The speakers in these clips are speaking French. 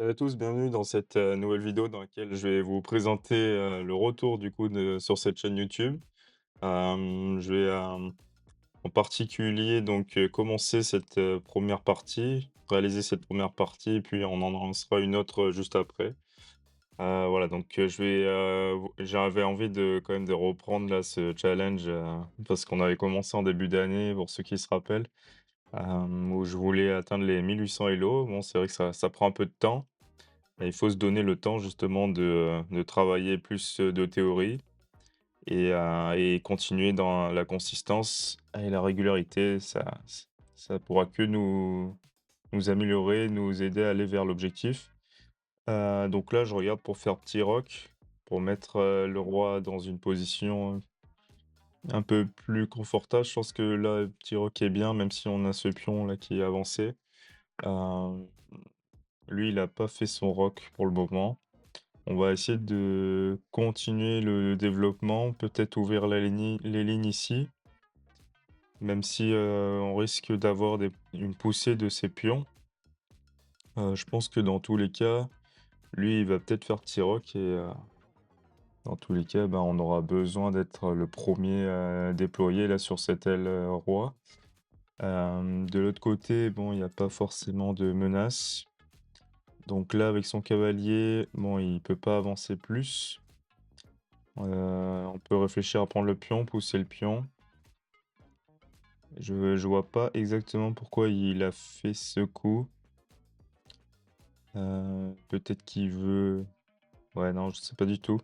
Salut à tous, bienvenue dans cette nouvelle vidéo dans laquelle je vais vous présenter le retour du coup sur cette chaîne YouTube. Je vais en particulier donc commencer cette première partie, réaliser cette première partie, puis on en lancera une autre juste après. Voilà, donc j'avais envie de quand même de reprendre là ce challenge parce qu'on avait commencé en début d'année, pour ceux qui se rappellent, où je voulais atteindre les 1800 Elo. Bon, c'est vrai que ça prend un peu de temps. Et il faut se donner le temps justement de travailler plus, de théorie et continuer dans la consistance et la régularité. Ça pourra que nous améliorer, nous aider à aller vers l'objectif. Donc là, je regarde pour faire petit roc, pour mettre, le roi dans une position, un peu plus confortable. Je pense que là, petit roc est bien, même si on a ce pion là qui est avancé. Hem, Lui, il a pas fait son roc pour le moment. On va essayer de continuer le développement, peut-être ouvrir les lignes ici, même si, on risque d'avoir une poussée de ces pions. Je pense que dans tous les cas, lui, il va peut-être faire petit roc et dans tous les cas, ben, on aura besoin d'être le premier er déployé là sur cette aile, roi. De l'autre côté, bon, il y a pas forcément de menace. Donc là, avec son cavalier, bon, il peut pas avancer plus. On peut réfléchir à prendre le pion, pousser le pion. Je vois pas exactement pourquoi il a fait ce coup. Peut-être qu'il veut ouais, non, je sais pas du tout.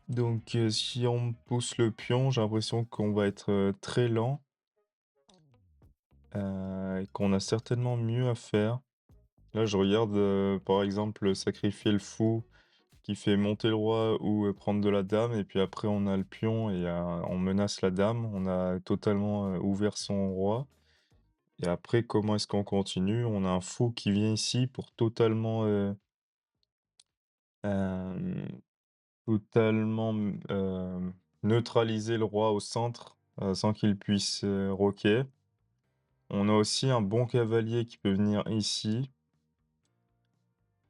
Donc si on pousse le pion, j'ai l'impression qu'on va être, très lent, et qu'on a certainement mieux à faire. Là, je regarde, par exemple, sacrifier le fou qui fait monter le roi ou, prendre de la dame et puis après on a le pion et on menace la dame. On a totalement, ouvert son roi. Et après, comment est-ce qu'on continue? On a un fou qui vient ici pour hem, totalement, neutraliser le roi au centre, sans qu'il puisse, roquer. On a aussi un bon cavalier qui peut venir ici.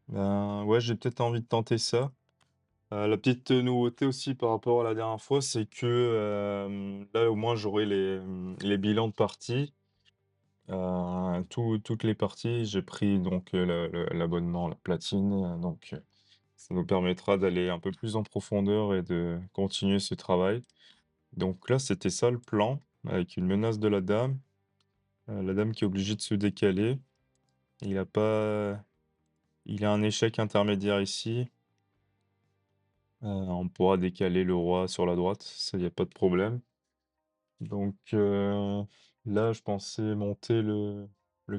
Ben, ouais, j'ai peut-être envie de tenter ça. La petite nouveauté aussi par rapport à la dernière fois, c'est que, là, au moins, j'aurai les bilans de parties. Toutes les parties, j'ai pris donc, l'abonnement, la platine, ça nous permettra d'aller un peu plus en profondeur et de continuer ce travail. Donc là, c'était ça le plan, avec une menace de la dame qui est obligée de se décaler. Il a pas il a un échec intermédiaire ici, on pourra décaler le roi sur la droite, ça, il y a pas de problème. Donc là, je pensais monter le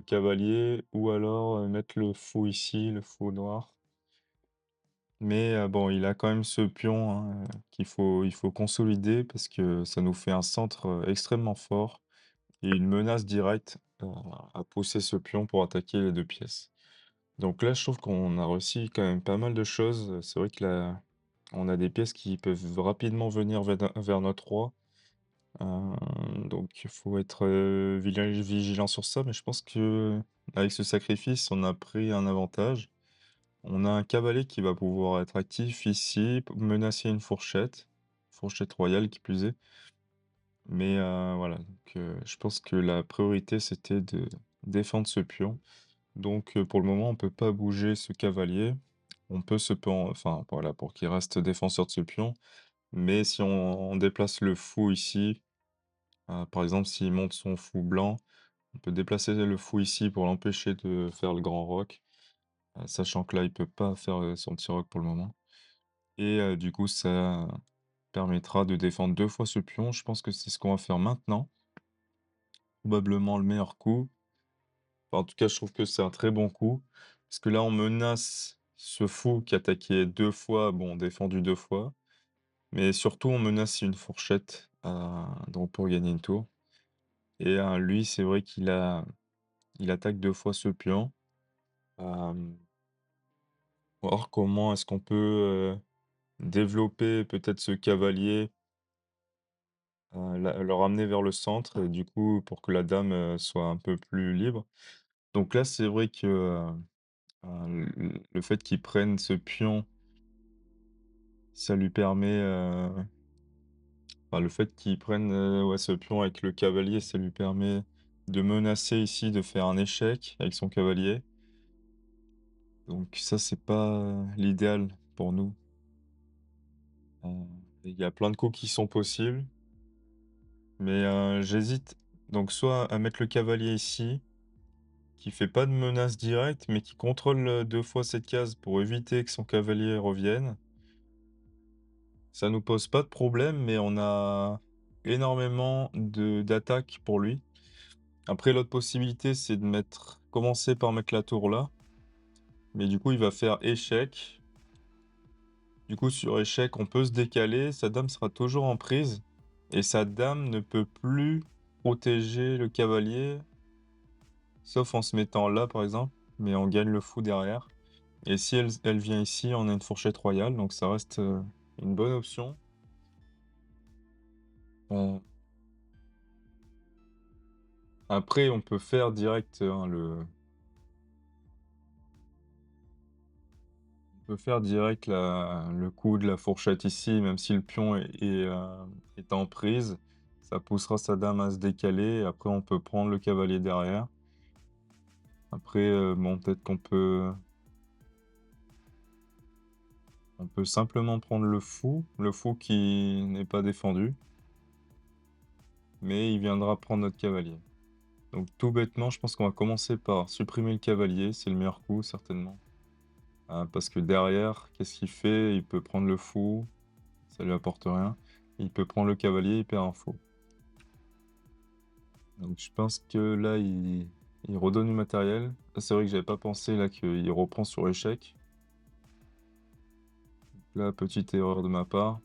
cavalier ou alors, mettre le fou ici, le fou noir. Mais bon, il a quand même ce pion, hein, il faut consolider parce que ça nous fait un centre, extrêmement fort et une menace directe, à pousser ce pion pour attaquer les 2 pièces. Donc là, je trouve qu'on a réussi quand même pas mal de choses, c'est vrai que là, on a des pièces qui peuvent rapidement venir vers notre roi. Donc il faut être, vigilant sur ça, mais je pense que avec ce sacrifice, on a pris un avantage. On a un cavalier qui va pouvoir être actif ici, menacer une fourchette royale qui plus est. Mais voilà, donc je pense que la priorité, c'était de défendre ce pion. Donc pour le moment, on peut pas bouger ce cavalier. On peut se pen enfin voilà, pour qu'il reste défenseur de ce pion. Mais si on déplace le fou ici, par exemple, s'il monte son fou blanc, on peut déplacer le fou ici pour l'empêcher de faire le grand roc, sachant que là, il peut pas faire, son petit roc pour le moment et du coup, ça permettra de défendre 2 fois ce pion. Je pense que c'est ce qu'on va faire maintenant. Probablement le meilleur coup. Enfin, en tout cas, je trouve que c'est un très bon coup parce que là, on menace ce fou qui attaquait 2 fois, bon, défendu 2 fois, mais surtout on menace une fourchette, donc pour gagner une tour et lui, c'est vrai il attaque 2 fois ce pion. Hem, Voir comment est-ce qu'on peut, développer peut-être ce cavalier, le ramener vers le centre et du coup pour que la dame, soit un peu plus libre. Donc là, c'est vrai que, le fait qu'il prenne ce pion, ça lui permet, enfin, le fait qu'il prenne, ouais, ce pion avec le cavalier, ça lui permet de menacer ici, de faire un échec avec son cavalier. Donc ça, c'est pas l'idéal pour nous. Heu, il y a plein de coups qui sont possibles, mais j'hésite donc soit à mettre le cavalier ici, qui fait pas de menace directe, mais qui contrôle, 2 fois cette case pour éviter que son cavalier revienne. Ça nous pose pas de problème, mais on a énormément de d'attaques pour lui. Après l'autre possibilité, c'est de commencer par mettre la tour là, mais du coup, il va faire échec. Du coup, sur échec, on peut se décaler, sa dame sera toujours en prise et sa dame ne peut plus protéger le cavalier, sauf en se mettant là, par exemple, mais on gagne le fou derrière. Et si elle vient ici, on a une fourchette royale, donc ça reste, une bonne option. Heu, après on peut faire direct, hein, on peut faire direct le coup de la fourchette ici, même si le pion est en prise. Ça poussera sa dame à se décaler et après on peut prendre le cavalier derrière. Après, bon, peut-être on peut simplement prendre le fou qui n'est pas défendu, mais il viendra prendre notre cavalier. Donc tout bêtement, je pense qu'on va commencer par supprimer le cavalier, c'est le meilleur coup certainement. Parce que derrière, qu'est-ce qu'il fait? Il peut prendre le fou, ça lui apporte rien. Il peut prendre le cavalier, il perd un fou. Donc je pense que là, il redonne du matériel. Ah, c'est vrai que j'avais pas pensé là qu'il reprend sur échec. Là, petite erreur de ma part.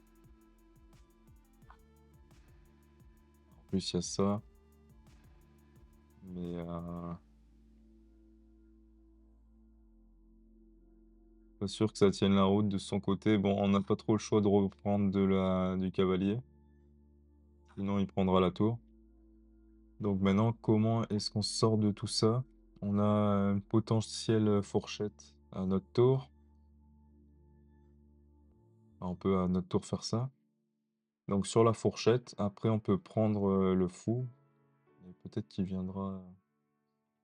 En plus, il y a ça. Mais pas sûr que ça tienne la route de son côté. Bon, on n'a pas trop le choix de reprendre du cavalier. Sinon, il prendra la tour. Donc maintenant, comment est-ce qu'on sort de tout ça? On a une potentielle fourchette à notre tour. On peut à notre tour faire ça. Donc sur la fourchette, après on peut prendre le fou. Et peut-être qu'il viendra.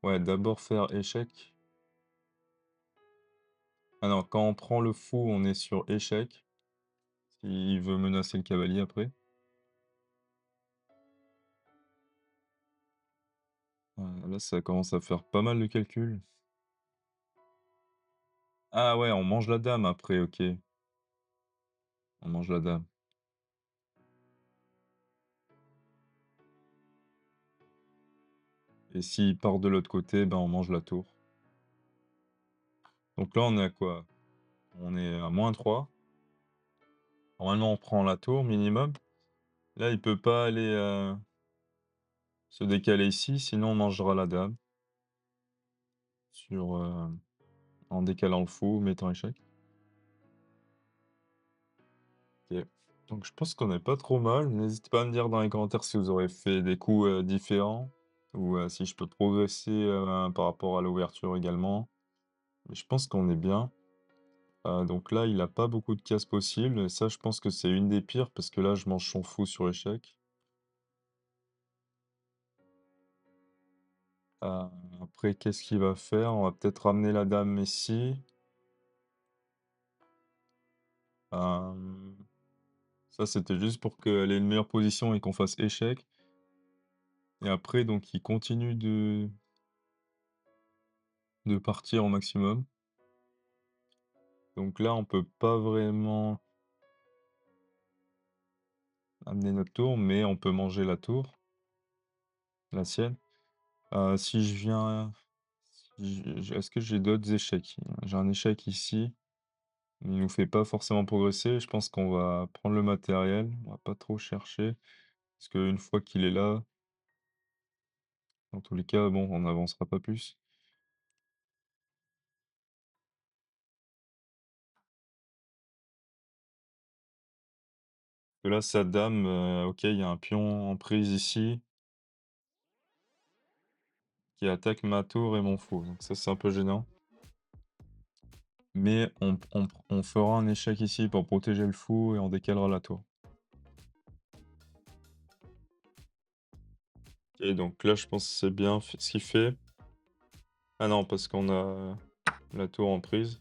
Ouais, d'abord faire échec. Ah non, quand on prend le fou, on est sur échec. S'il veut menacer le cavalier après. Là, ça commence à faire pas mal de calculs. Ah ouais, on mange la dame après, ok. On mange la dame. Et s'il part de l'autre côté, ben on mange la tour. Donc là, on est à quoi? On est à -3. Normalement, on prend la tour minimum. Là, il peut pas aller se décaler ici, sinon on mangera la dame sur, en décalant le fou, mettant échec. OK. Donc je pense qu'on est pas trop mal. N'hésitez pas à me dire dans les commentaires si vous aurez fait des coups, différents ou, si je peux progresser, par rapport à l'ouverture également. Mais je pense qu'on est bien. Donc là, il a pas beaucoup de cases possibles et ça, je pense que c'est une des pires parce que là, je mange son fou sur échec. Heu, après qu'est-ce qu'il va faire? On va peut-être ramener la dame ici. Hem, ça, c'était juste pour qu'elle ait une meilleure position et qu'on fasse échec et après donc il continue de partir au maximum. Donc là, on peut pas vraiment amener notre tour, mais on peut manger la tour, la sienne. Si je viens si est-ce que j'ai d'autres échecs? J'ai un échec ici, il nous fait pas forcément progresser. Je pense qu'on va prendre le matériel, on va pas trop chercher, parce qu'une fois qu'il est là, dans tous les cas, bon, on n'avancera pas plus. Que là, sa dame, OK, il y a un pion en prise ici, qui attaque ma tour et mon fou, donc ça, c'est un peu gênant. mais on fera un échec ici pour protéger le fou et on décalera la tour. Et donc là, je pense que c'est bien f ce qu'il fait. Ah non, parce qu'on a la tour en prise.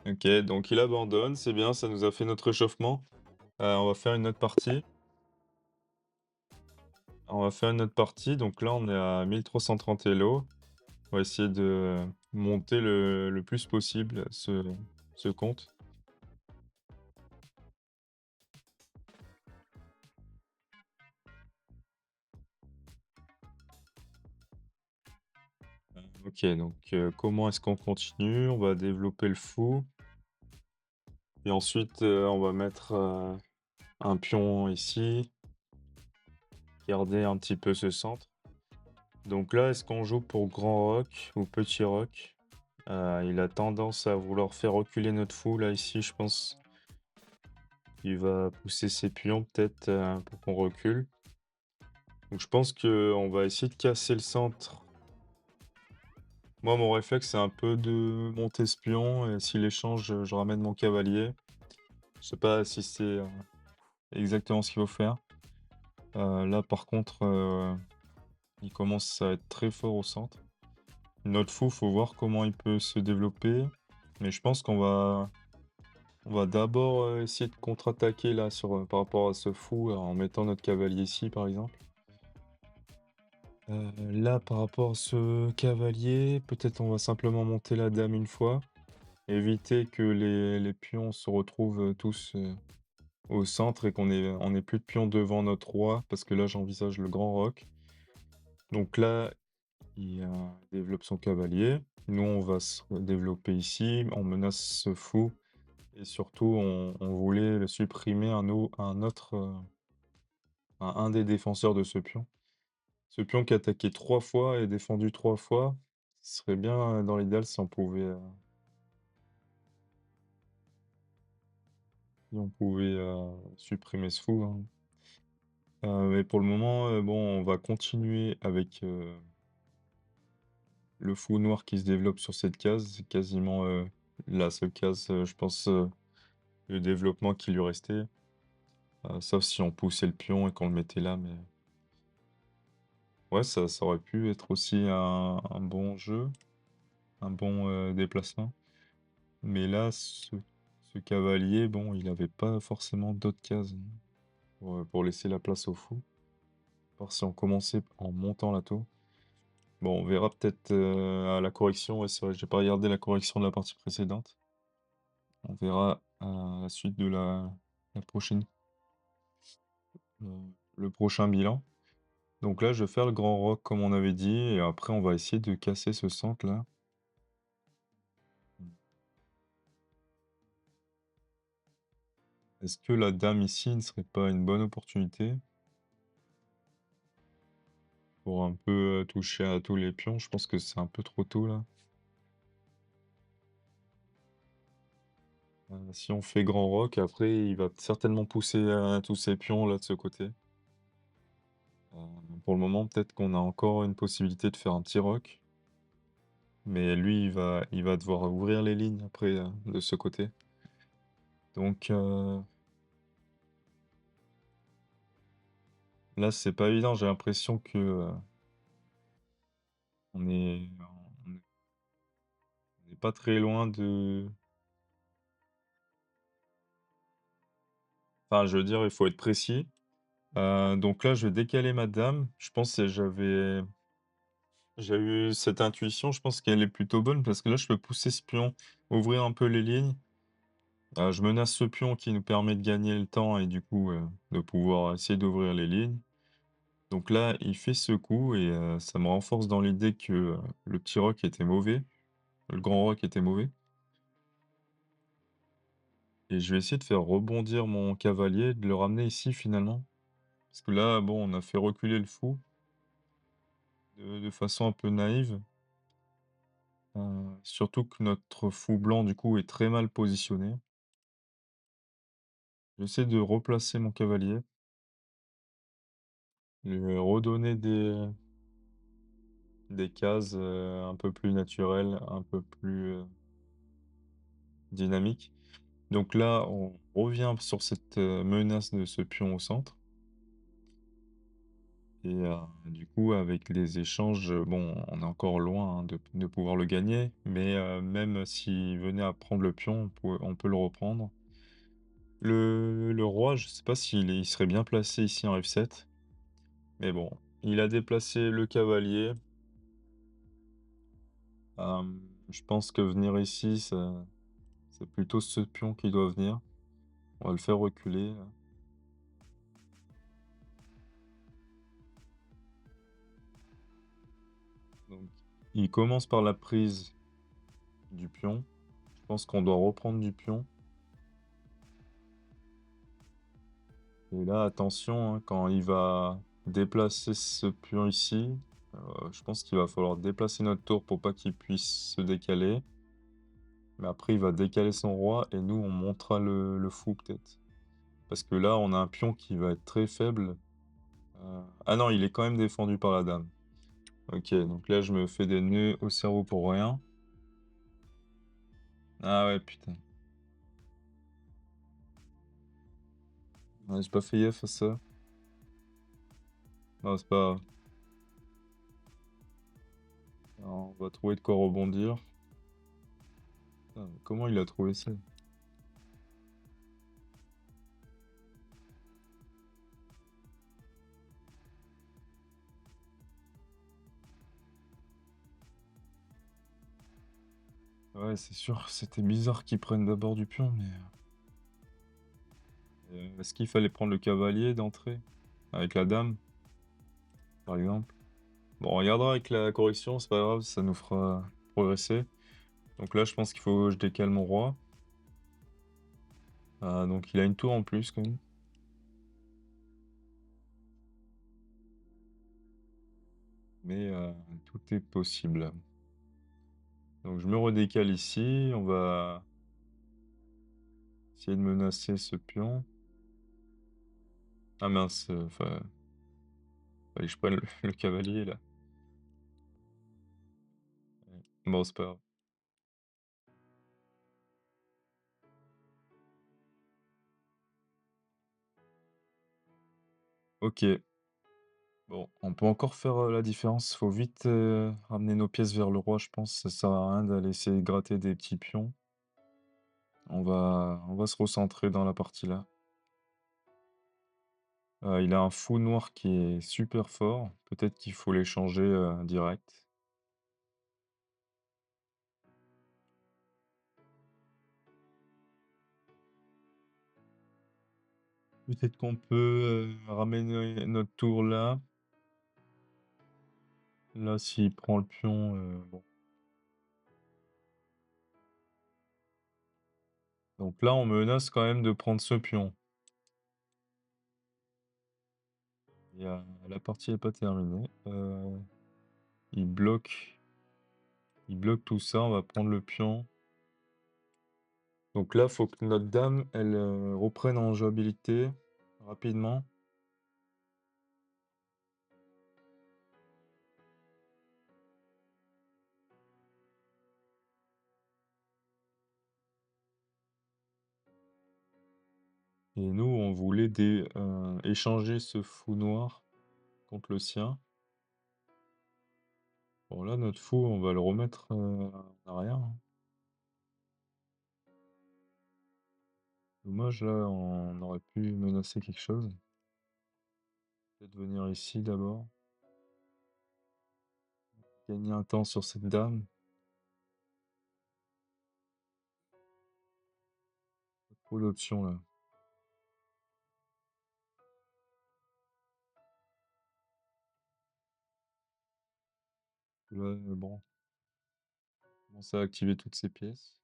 OK, donc il abandonne, c'est bien, ça nous a fait notre réchauffement. On va faire une autre partie. On va faire une autre partie, donc là, on est à 1330 Elo. On va essayer de monter le plus possible ce compte. OK, donc comment est-ce qu'on continue? On va développer le fou et ensuite, on va mettre, un pion ici, garder un petit peu ce centre. Donc là, est-ce qu'on joue pour grand roc ou petit roc? Il a tendance à vouloir faire reculer notre fou là, ici, je pense. Il va pousser ses pions peut-être, pour qu'on recule. Donc je pense qu'on va essayer de casser le centre. Moi, mon réflexe, c'est un peu de monter ce pion et s'il échange, je ramène mon cavalier. Je sais pas si c'est, exactement ce qu'il faut faire. Là, par contre, il commence à être très fort au centre. Notre fou, faut voir comment il peut se développer, mais je pense on va d'abord, essayer de contre-attaquer là par rapport à ce fou, en mettant notre cavalier ici, par exemple. Là, par rapport à ce cavalier, peut-être on va simplement monter la dame une fois, éviter que les pions se retrouvent, tous, au centre et on ait plus de pions devant notre roi, parce que là, j'envisage le grand roc. Donc là, il, développe son cavalier. Nous, on va se développer ici, on menace ce fou et surtout on voulait le supprimer un autre, un des défenseurs de ce pion. Ce pion qui a attaqué 3 fois et défendu 3 fois, ce serait bien, dans l'idéal si on pouvait supprimer ce fou, hein. Mais pour le moment, bon, on va continuer avec, le fou noir qui se développe sur cette case. C'est quasiment, la seule case, je pense, de développement qui lui restait. Sauf si on poussait le pion et qu'on le mettait là, mais ouais, ça aurait pu être aussi un bon jeu, un bon, déplacement. Mais là, ce cavalier, bon, il avait pas forcément d'autres cases, hein, pour laisser la place au fou. À part si on commençait en montant la tour. Bon, on verra peut-être, à la correction. Ouais, c'est vrai, j'ai pas regardé la correction de la partie précédente. On verra à la suite de la prochaine, le prochain bilan. Donc là, je vais faire le grand roc comme on avait dit et après on va essayer de casser ce centre là. Est-ce que la dame ici ne serait pas une bonne opportunité pour un peu, toucher à tous les pions? Je pense que c'est un peu trop tôt là. Si on fait grand roc, après il va certainement pousser, tous ses pions là de ce côté. Pour le moment, peut-être qu'on a encore une possibilité de faire un petit roc, mais lui, il va devoir ouvrir les lignes après, de ce côté. Donc, là, c'est pas évident. J'ai l'impression que, on est on est pas très loin de enfin, je veux dire, il faut être précis. Donc là, je vais décaler ma dame. Je pense que j'ai eu cette intuition, je pense qu'elle est plutôt bonne parce que là, je peux pousser ce pion, ouvrir un peu les lignes. Je menace ce pion qui nous permet de gagner le temps et du coup, de pouvoir essayer d'ouvrir les lignes. Donc là, il fait ce coup et ça me renforce dans l'idée que, le petit roc était mauvais, le grand roc était mauvais et je vais essayer de faire rebondir mon cavalier, de le ramener ici finalement. Parce que là, bon, on a fait reculer le fou de façon un peu naïve. Surtout que notre fou blanc, du coup, est très mal positionné. J'essaie de replacer mon cavalier, lui redonner des cases, un peu plus naturelles, un peu plus, dynamiques. Donc là, on revient sur cette, menace de ce pion au centre et du coup, avec les échanges, bon, on est encore loin, hein, de pouvoir le gagner, mais même s'il venait à prendre le pion, on peut le reprendre. Le roi, je sais pas il serait bien placé ici en F7, mais bon, il a déplacé le cavalier. Je pense que venir ici, ça c'est plutôt ce pion qui doit venir. On va le faire reculer, là. Donc, il commence par la prise du pion. Je pense qu'on doit reprendre du pion. Et là, attention, hein, quand il va déplacer ce pion ici, je pense qu'il va falloir déplacer notre tour pour pas qu'il puisse se décaler. Mais après, il va décaler son roi et nous, on montera le fou peut-être. Parce que là, on a un pion qui va être très faible. Ah non, il est quand même défendu par la dame. Ok, donc là, je me fais des nœuds au cerveau pour rien. Ah ouais, putain. Ouais, j'ai pas fait gaffe à ça. Non, c'est pas grave. Alors, on va trouver de quoi rebondir. Putain, mais comment il a trouvé ça? Ouais, c'est sûr, c'était bizarre qu'ils prennent d'abord du pion, mais... est-ce qu'il fallait prendre le cavalier d'entrée? Avec la dame, par exemple? Bon, on regardera avec la correction, c'est pas grave, ça nous fera progresser. Donc là, je pense qu'il faut que je décale mon roi. Ah, donc il a une tour en plus, quand même. Mais tout est possible. Donc je me redécale ici, on va essayer de menacer ce pion. Ah mince, enfin, fallait que je prenne le cavalier, là. Ouais. Bon, c'est pas grave. Ok. Bon, on peut encore faire la différence. Faut vite ramener nos pièces vers le roi, je pense. Ça sert à rien d'aller essayer de gratter des petits pions. On va se recentrer dans la partie là. Il a un fou noir qui est super fort. Peut-être qu'il faut l'échanger direct. Peut-être qu'on peut ramener notre tour là. Là, s'il prend le pion, bon. Donc là, on menace quand même de prendre ce pion. La partie n'est pas terminée. Il bloque, il bloque tout ça. On va prendre le pion. Donc là, faut que notre dame, elle reprenne en jouabilité rapidement. Et nous, on voulait échanger ce fou noir contre le sien. Bon, là, notre fou, on va le remettre en arrière, hein. Dommage, là, on aurait pu menacer quelque chose. Peut-être venir ici d'abord. Gagner un temps sur cette dame. Trop d'options, là. Là, bon, on commence à activer toutes ces pièces.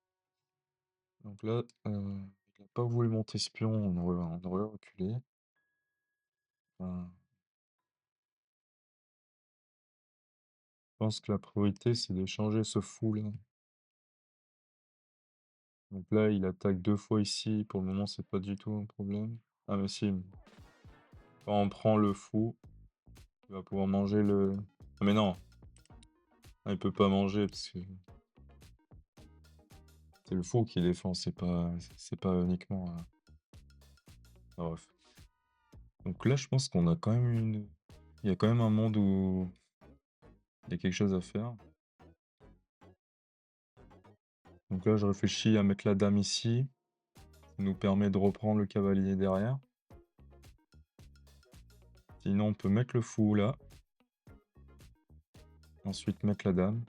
Donc là, il n'a pas voulu monter espion, on aurait reculé. Enfin, je pense que la priorité, c'est de changer ce fou là. Donc là, il attaque deux fois ici. Pour le moment, c'est pas du tout un problème. Ah, mais si. Quand on prend le fou, il va pouvoir manger le. Ah, mais non. Ah, il peut pas manger parce que c'est le fou qui défend, c'est pas uniquement, bref. Donc là, je pense qu'on a quand même il y a quand même un monde où il y a quelque chose à faire. Donc là, je réfléchis à mettre la dame ici. Ça nous permet de reprendre le cavalier derrière. Sinon, on peut mettre le fou là. Ensuite, mettre la dame.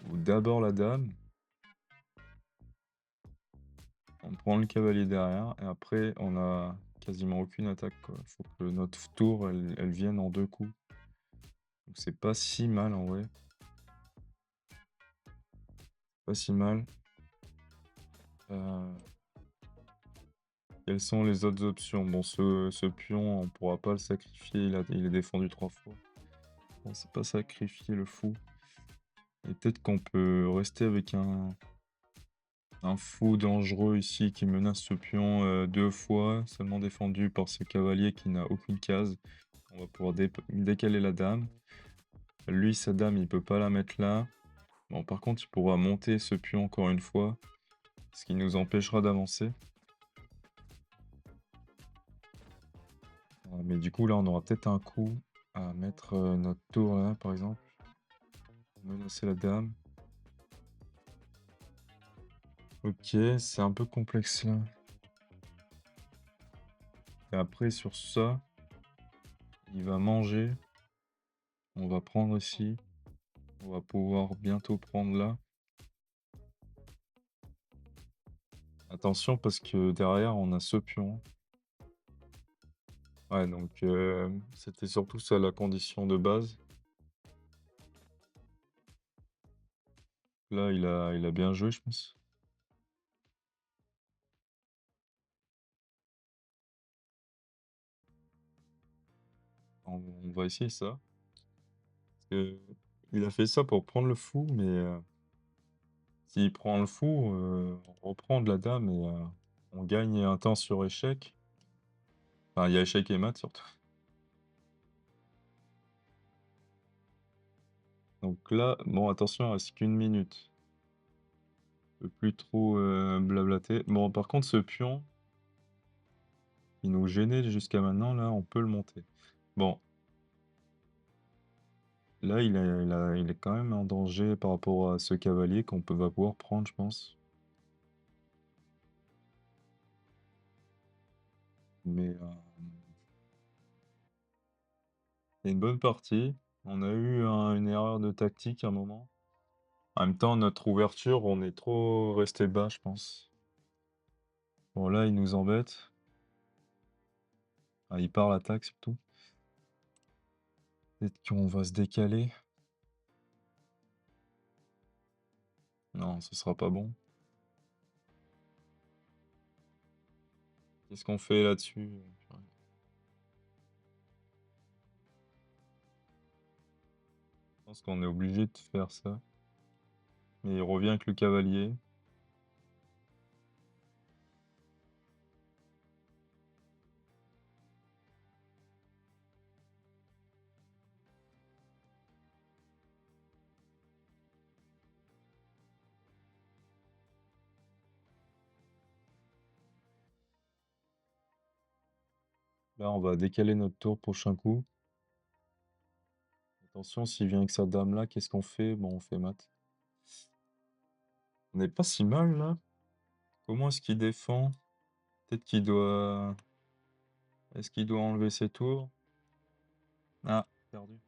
Ou d'abord la dame. On prend le cavalier derrière. Et après, on a quasiment aucune attaque, quoi. Faut que notre tour, elle vienne en 2 coups. Donc c'est pas si mal en vrai. Pas si mal. Euh, Quelles sont les autres options? Bon, ce pion, on pourra pas le sacrifier. Il est défendu 3 fois. Bon, c'est pas sacrifier le fou. Et peut-être qu'on peut rester avec un fou dangereux ici qui menace ce pion 2 fois, seulement défendu par ce cavalier qui n'a aucune case. On va pouvoir décaler la dame. Lui, sa dame, il peut pas la mettre là. Bon, par contre, il pourra monter ce pion encore une fois, ce qui nous empêchera d'avancer. Mais du coup, là, on aura peut-être un coup à mettre notre tour là, par exemple. Menacer la dame. Ok, c'est un peu complexe là. Et après, sur ça, il va manger. On va prendre ici. On va pouvoir bientôt prendre là. Attention parce que derrière, on a ce pion. Ouais, donc c'était surtout ça la condition de base. Là, il a bien joué, je pense. On va essayer ça. Parce que il a fait ça pour prendre le fou, mais s'il prend le fou, on reprend de la dame et on gagne un temps sur échec. Enfin, il y a échec et mat surtout. Donc là, bon, attention, il reste qu'une minute. Je peux plus trop blablater. Bon, par contre, ce pion, il nous gênait jusqu'à maintenant, là, on peut le monter. Bon, là, il est quand même en danger par rapport à ce cavalier va pouvoir prendre, je pense. Mais c'est une bonne partie. On a eu une erreur de tactique à un moment. En même temps, notre ouverture, on est trop resté bas, je pense. Bon, là, il nous embête. Ah, il part l'attaque surtout. Peut-être qu'on va se décaler. Non, ce sera pas bon. Qu'est-ce qu'on fait là-dessus? Je pense qu'on est obligé de faire ça. Mais il revient avec le cavalier. Là, on va décaler notre tour prochain coup. Attention, s'il vient avec sa dame là, qu'est-ce qu'on fait? Bon, on fait mat. On n'est pas si mal là. Comment est-ce qu'il défend? Peut-être qu'il doit. Est-ce qu'il doit enlever ses tours? Ah, perdu.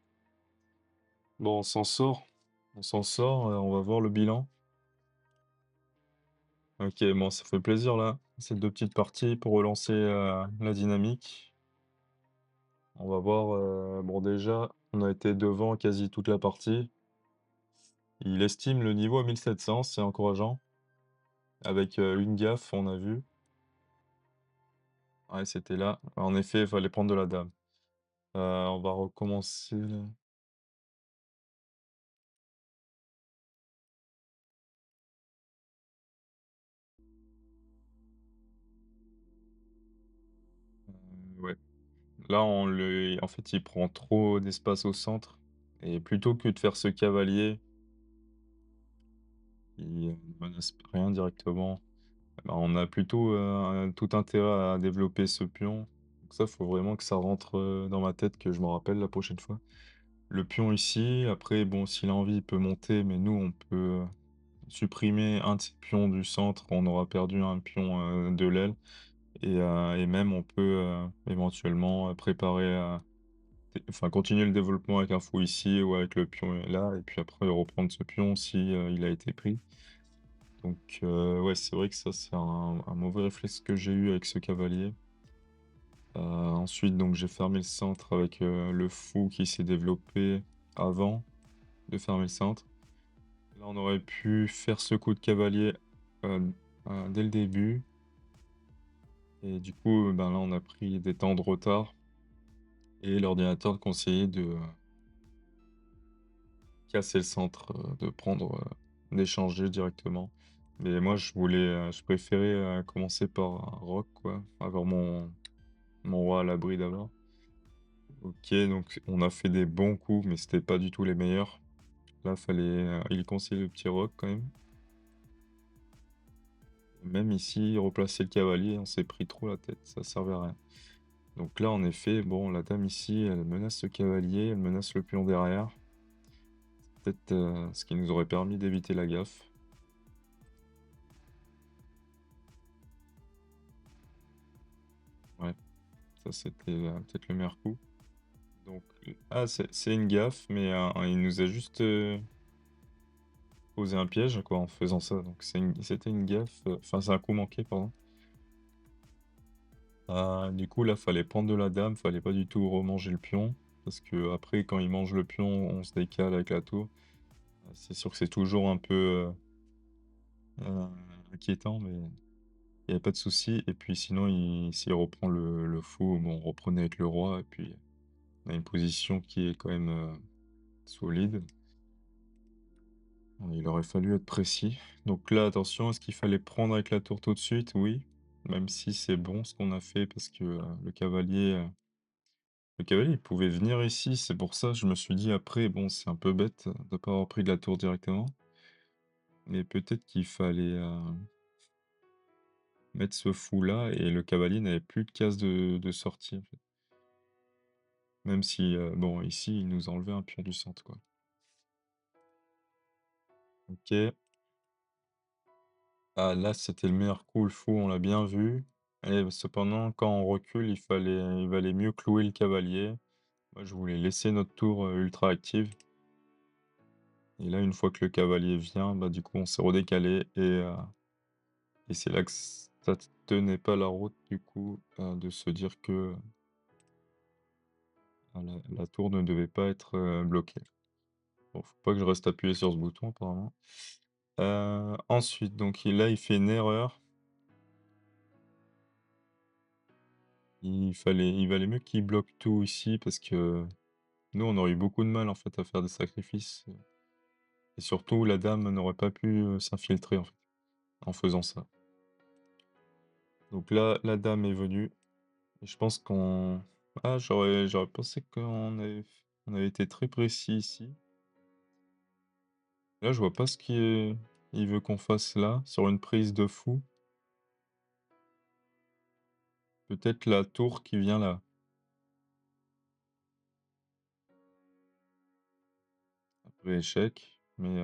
Bon, on s'en sort. On s'en sort, on va voir le bilan. Ok, bon, ça fait plaisir là. Ces 2 petites parties pour relancer la dynamique. On va voir. Bon, déjà, on a été devant quasi toute la partie. Il estime le niveau à 1700, c'est encourageant. Avec une gaffe, on a vu. Ouais, c'était là. En effet, il fallait prendre de la dame. On va recommencer là. Ouais. Là, en fait, il prend trop d'espace au centre Et plutôt que de faire ce cavalier qui, ne menace rien directement, bah, on a plutôt, tout intérêt à développer ce pion. Donc ça, faut vraiment que ça rentre, dans ma tête, que je m'en rappelle la prochaine fois. Le pion ici, après bon, s'il a envie, il peut monter, mais nous, on peut, supprimer un de ces pions du centre, on aura perdu un pion, de l'aile et même on peut, éventuellement, préparer, enfin continuer le développement avec un fou ici ou avec le pion là et puis après reprendre ce pion si, il a été pris. Donc ouais, c'est vrai que ça, c'est un mauvais réflexe que j'ai eu avec ce cavalier. Ensuite donc j'ai fermé le centre avec, le fou qui s'est développé avant de fermer le centre. Là, on aurait pu faire ce coup de cavalier, dès le début et du coup, ben, là, on a pris des temps de retard et l'ordinateur conseillait de casser le centre, de prendre, d'échanger directement. Mais moi, je préférais, commencer par un roc, quoi, avoir mon roi à l'abri d'abord. OK, donc on a fait des bons coups, mais c'était pas du tout les meilleurs. Là, il conseillait le petit roc quand même. Même ici, replacer le cavalier, on s'est pris trop la tête, ça servait à rien. Donc là, en effet, bon, la dame ici, elle menace le cavalier, elle menace le pion derrière. Peut-être, ce qui nous aurait permis d'éviter la gaffe. Ouais, ça c'était, peut-être le meilleur coup. Donc ah, c'est une gaffe, mais, il nous a juste, posé un piège, quoi, en faisant ça. Donc c'était une gaffe, enfin, c'est un coup manqué, pardon. Ah, du coup, là, fallait prendre de la dame, fallait pas du tout remanger le pion. Parce que après, quand il mange le pion, on se décale avec la tour. C'est sûr que c'est toujours un peu, heu, inquiétant, mais il y avait pas de souci. Et puis sinon, s'il reprend le fou, bon, on reprenait avec le roi et puis on a une position qui est quand même, solide. Il aurait fallu être précis. Donc là, attention, est-ce qu'il fallait prendre avec la tour tout de suite? Oui, même si c'est bon ce qu'on a fait parce que, le cavalier, il pouvait venir ici. C'est pour ça, je me suis dit après, bon, c'est un peu bête de pas avoir pris de la tour directement. Mais peut-être qu'il fallait, mettre ce fou-là et le cavalier n'avait plus de case de sortie, en fait. Même si, bon, ici, il nous enlevait un pion du centre, quoi. OK. Ah, là, c'était le meilleur coup, le fou, on l'a bien vu. Et cependant, quand on recule, il valait mieux clouer le cavalier. Moi, je voulais laisser notre tour, ultra active. Et là, une fois que le cavalier vient, bah, du coup, on s'est redécalé et c'est là que ça tenait pas la route, du coup, de se dire que, la tour ne devait pas être, bloquée. Bon, faut pas que je reste appuyé sur ce bouton apparemment. Ensuite, donc là, il fait une erreur. Il valait mieux qu'il bloque tout ici parce que nous, on aurait eu beaucoup de mal en fait à faire des sacrifices, et surtout la dame n'aurait pas pu, s'infiltrer en fait, en faisant ça. Donc là, la dame est venue et je pense qu'on ah j'aurais pensé on avait été très précis ici. Là, je vois pas ce qu'il veut qu'on fasse là, sur une prise de fou. Peut-être la tour qui vient là. Après échec, mais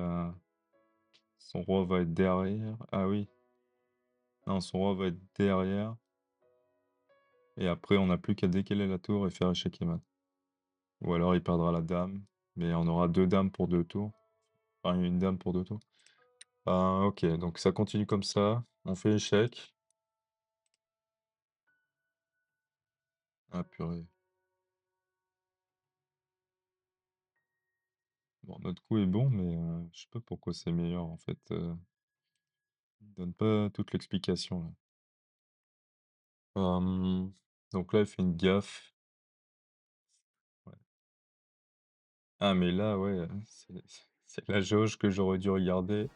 son roi va être derrière. Ah oui, non, son roi va être derrière et après on n'a plus qu'à décaler la tour et faire échec et mat. Ou alors il perdra la dame, mais on aura 2 dames pour 2 tours. Enfin, une dame pour 2 tours. Ah OK, donc ça continue comme ça. On fait échec. Ah purée. Bon, notre coup est bon, mais je sais pas pourquoi c'est meilleur en fait, il donne pas toute l'explication là. Donc là, il fait une gaffe. Ouais. Ah mais là, ouais, c'est la jauge que j'aurais dû regarder.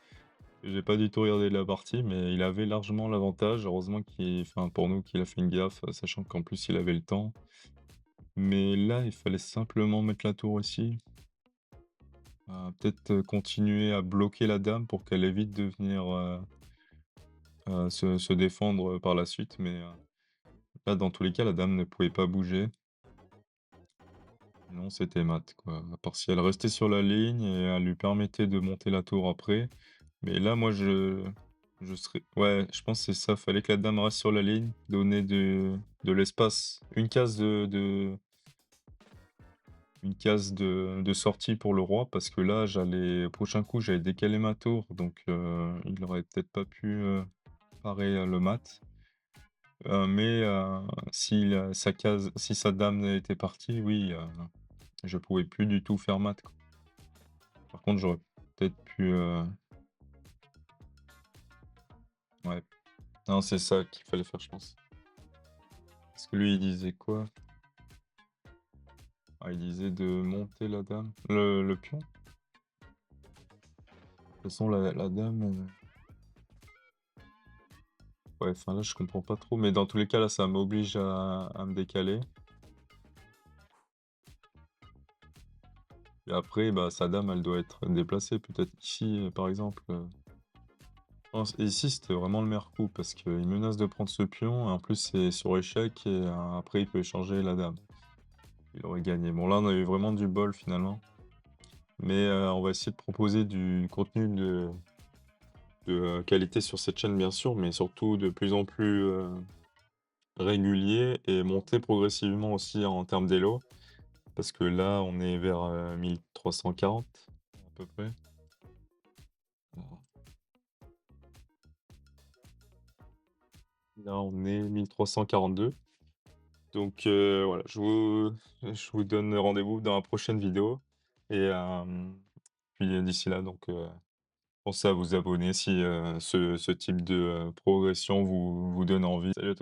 J'ai pas du tout regardé la partie, mais il avait largement l'avantage. Heureusement enfin, pour nous, qu'il a fait une gaffe, sachant qu'en plus il avait le temps. Mais là, il fallait simplement mettre la tour ici. Peut-être, continuer à bloquer la dame pour qu'elle évite de venir, se défendre, par la suite, mais, là, dans tous les cas, la dame ne pouvait pas bouger. Non, c'était mat, quoi. À part si elle restait sur la ligne et elle lui permettait de monter la tour après. Mais là, moi, je serais ouais, je pense que c'est ça. Fallait que la dame reste sur la ligne, donner de l'espace, une case de sortie pour le roi, parce que là, au prochain coup, j'allais décaler ma tour, donc il aurait peut-être pas pu, parer, le mat. Mais si sa dame était partie, oui, je pouvais plus du tout faire mat, quoi. Par contre, j'aurais peut-être pu, ouais. Non, c'est ça qu'il fallait faire, je pense. Parce que lui, il disait quoi? Ah, il disait de monter la dame, le pion? De toute façon, la dame, ouais, enfin, là, je comprends pas trop, mais dans tous les cas, là, ça m'oblige à me décaler. Et après, bah, sa dame, elle doit être déplacée, peut-être ici, par exemple. Non, ici, c'était vraiment le meilleur coup, parce qu'il menace de prendre ce pion, et en plus, c'est sur échec, et après, il peut échanger la dame. Il aurait gagné. Bon, là, on a eu vraiment du bol, finalement. Mais on va essayer de proposer du contenu de qualité sur cette chaîne, bien sûr, mais surtout de plus en plus régulier, et monter progressivement aussi en termes d'élo. Parce que là, on est vers 1340 à peu près. Là, on est 1342. Donc voilà, je vous donne rendez-vous dans la prochaine vidéo, et puis d'ici là, donc pensez à vous abonner si ce type de progression vous donne envie. Salut à tous.